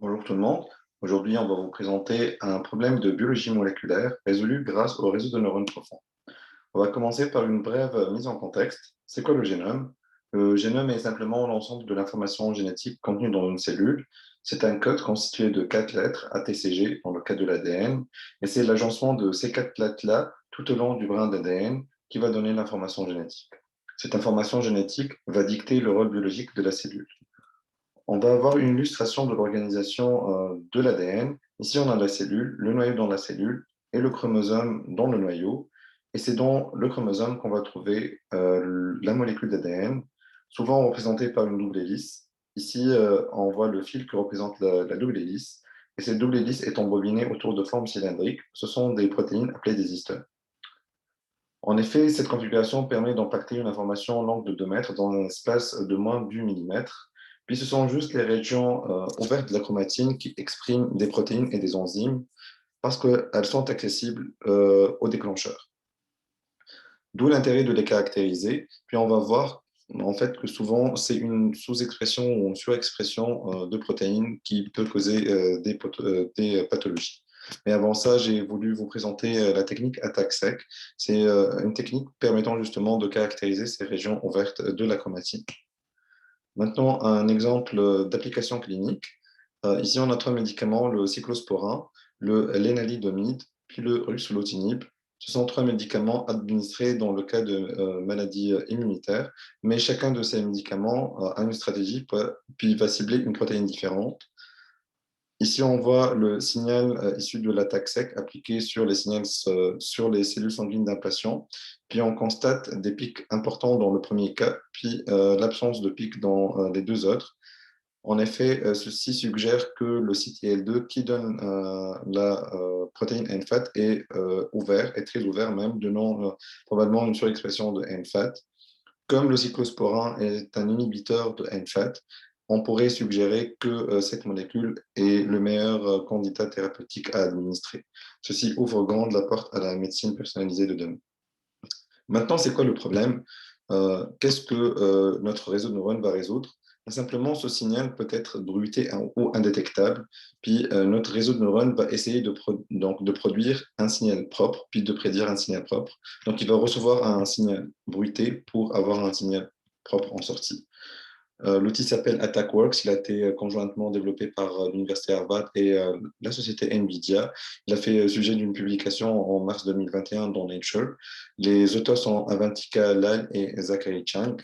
Bonjour tout le monde. Aujourd'hui, on va vous présenter un problème de biologie moléculaire résolu grâce au réseau de neurones profonds. On va commencer par une brève mise en contexte. C'est quoi le génome? Le génome est simplement l'ensemble de l'information génétique contenue dans une cellule. C'est un code constitué de quatre lettres, ATCG dans le cas de l'ADN, et c'est l'agencement de ces quatre lettres-là tout au long du brin d'ADN qui va donner l'information génétique. Cette information génétique va dicter le rôle biologique de la cellule. On va avoir une illustration de l'organisation de l'ADN. Ici, on a la cellule, le noyau dans la cellule et le chromosome dans le noyau. Et c'est dans le chromosome qu'on va trouver la molécule d'ADN, souvent représentée par une double hélice. Ici, on voit le fil que représente la double hélice. Et cette double hélice est embobinée autour de formes cylindriques. Ce sont des protéines appelées des histones. En effet, cette configuration permet d'empacter une information longue de 2 mètres dans un espace de moins du millimètre. Puis ce sont juste les régions ouvertes de la chromatine qui expriment des protéines et des enzymes parce qu'elles sont accessibles au déclencheur. D'où l'intérêt de les caractériser. Puis on va voir en fait que souvent c'est une sous-expression ou une surexpression de protéines qui peut causer des pathologies. Mais avant ça, j'ai voulu vous présenter la technique attaque sec. C'est une technique permettant justement de caractériser ces régions ouvertes de la chromatine. Maintenant, un exemple d'application clinique. Ici, on a 3 médicaments, le cyclosporin, le lénaludomide, puis le ruxolitinib. Ce sont 3 médicaments administrés dans le cas de maladies immunitaires, mais chacun de ces médicaments a une stratégie, puis va cibler une protéine différente. Ici, on voit le signal issu de l'attaque sec appliqué sur sur les cellules sanguines d'un patient. Puis on constate des pics importants dans le premier cas, puis l'absence de pics dans les deux autres. En effet, ceci suggère que le site IL2 qui donne la protéine NFAT est ouvert, est très ouvert même, donnant probablement une surexpression de NFAT. Comme le cyclosporin est un inhibiteur de NFAT, on pourrait suggérer que cette molécule est le meilleur candidat thérapeutique à administrer. Ceci ouvre grande la porte à la médecine personnalisée de demain. Maintenant, c'est quoi le problème? Qu'est-ce que notre réseau de neurones va résoudre? Simplement, ce signal peut être bruité ou indétectable, puis notre réseau de neurones va essayer donc, de produire un signal propre, puis de prédire un signal propre. Donc, il va recevoir un signal bruité pour avoir un signal propre en sortie. L'outil s'appelle AttackWorks. Il a été conjointement développé par l'Université Harvard et la société NVIDIA. Il a fait sujet d'une publication en mars 2021 dans Nature. Les auteurs sont Avantika Lal et Zachary Chang.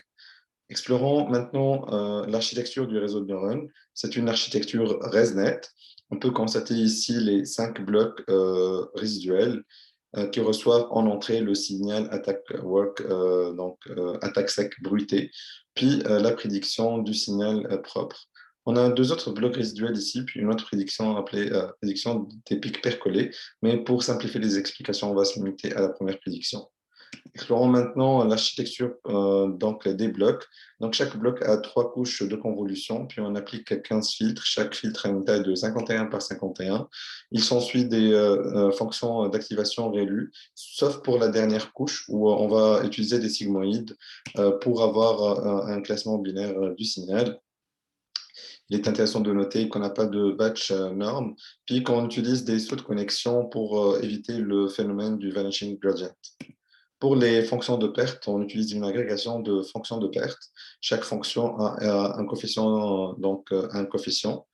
Explorons maintenant l'architecture du réseau de neurones. C'est une architecture ResNet. On peut constater ici les 5 blocs résiduels qui reçoivent en entrée le signal attaque sec bruité, puis la prédiction du signal propre. On a 2 autres blocs résiduels ici, puis une autre prédiction appelée prédiction des pics percolés, mais pour simplifier les explications, on va se limiter à la première prédiction. Explorons maintenant l'architecture des blocs. Donc, chaque bloc a 3 couches de convolution, puis on applique 15 filtres. Chaque filtre a une taille de 51 par 51. Il s'ensuit des fonctions d'activation réélues, sauf pour la dernière couche où on va utiliser des sigmoïdes pour avoir un classement binaire du signal. Il est intéressant de noter qu'on n'a pas de batch norme, puis qu'on utilise des sauts de connexion pour éviter le phénomène du vanishing gradient. Pour les fonctions de perte, on utilise une agrégation de fonctions de perte. Chaque fonction a un coefficient, un coefficient.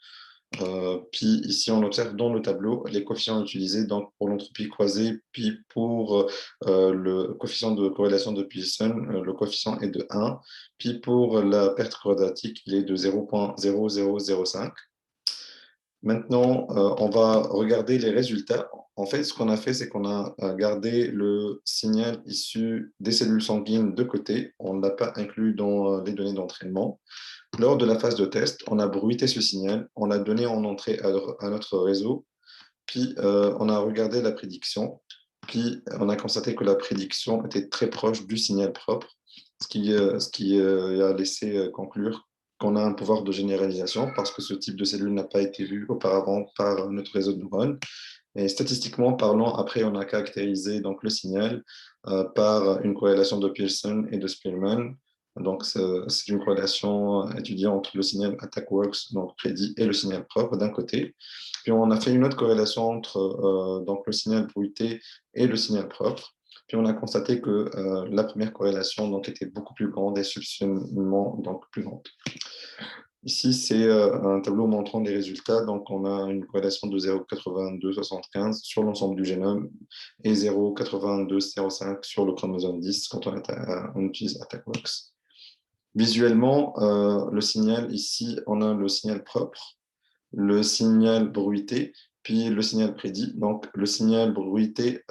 Puis ici, on observe dans le tableau les coefficients utilisés donc, pour l'entropie croisée, puis pour le coefficient de corrélation de Pearson, le coefficient est de 1, puis pour la perte quadratique, il est de 0,0005. Maintenant, on va regarder les résultats. En fait, ce qu'on a fait, c'est qu'on a gardé le signal issu des cellules sanguines de côté. On ne l'a pas inclus dans les données d'entraînement. Lors de la phase de test, on a bruité ce signal, on l'a donné en entrée à notre réseau, puis on a regardé la prédiction, puis on a constaté que la prédiction était très proche du signal propre, ce qui a laissé conclure qu'on a un pouvoir de généralisation parce que ce type de cellule n'a pas été vu auparavant par notre réseau de neurones. Et statistiquement parlant, après, on a caractérisé donc, le signal par une corrélation de Pearson et de Spearman. Donc, c'est une corrélation étudiée entre le signal AttackWorks, donc prédit, et le signal propre d'un côté. Puis on a fait une autre corrélation entre donc le signal bruité et le signal propre. Puis on a constaté que la première corrélation donc, était beaucoup plus grande et substantiellement donc, plus grande. Ici, c'est un tableau montrant les résultats. Donc, on a une corrélation de 0,8275 sur l'ensemble du génome et 0,8205 sur le chromosome 10 quand on utilise AttackWorks. Visuellement, le signal, ici, on a le signal propre, le signal bruité, puis le signal prédit. Donc, le signal bruité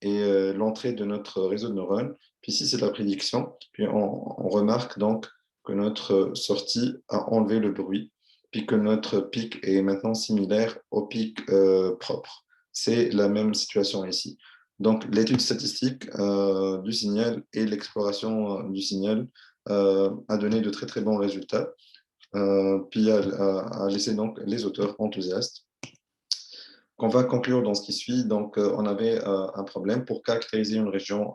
est l'entrée de notre réseau de neurones. Puis ici, c'est la prédiction. Puis on remarque donc que notre sortie a enlevé le bruit, puis que notre pic est maintenant similaire au pic propre. C'est la même situation ici. Donc, l'étude statistique du signal et l'exploration du signal a donné de très, très bons résultats. Puis à laisser donc les auteurs enthousiastes. On va conclure dans ce qui suit. Donc, on avait un problème pour caractériser une région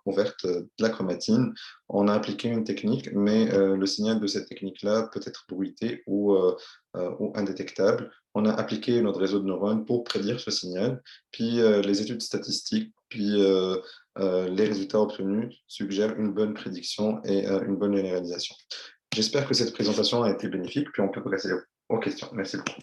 ouverte de la chromatine. On a appliqué une technique, mais le signal de cette technique-là peut être bruité ou indétectable. On a appliqué notre réseau de neurones pour prédire ce signal. Puis les études statistiques, puis les résultats obtenus suggèrent une bonne prédiction et une bonne généralisation. J'espère que cette présentation a été bénéfique, puis on peut passer aux questions. Merci beaucoup.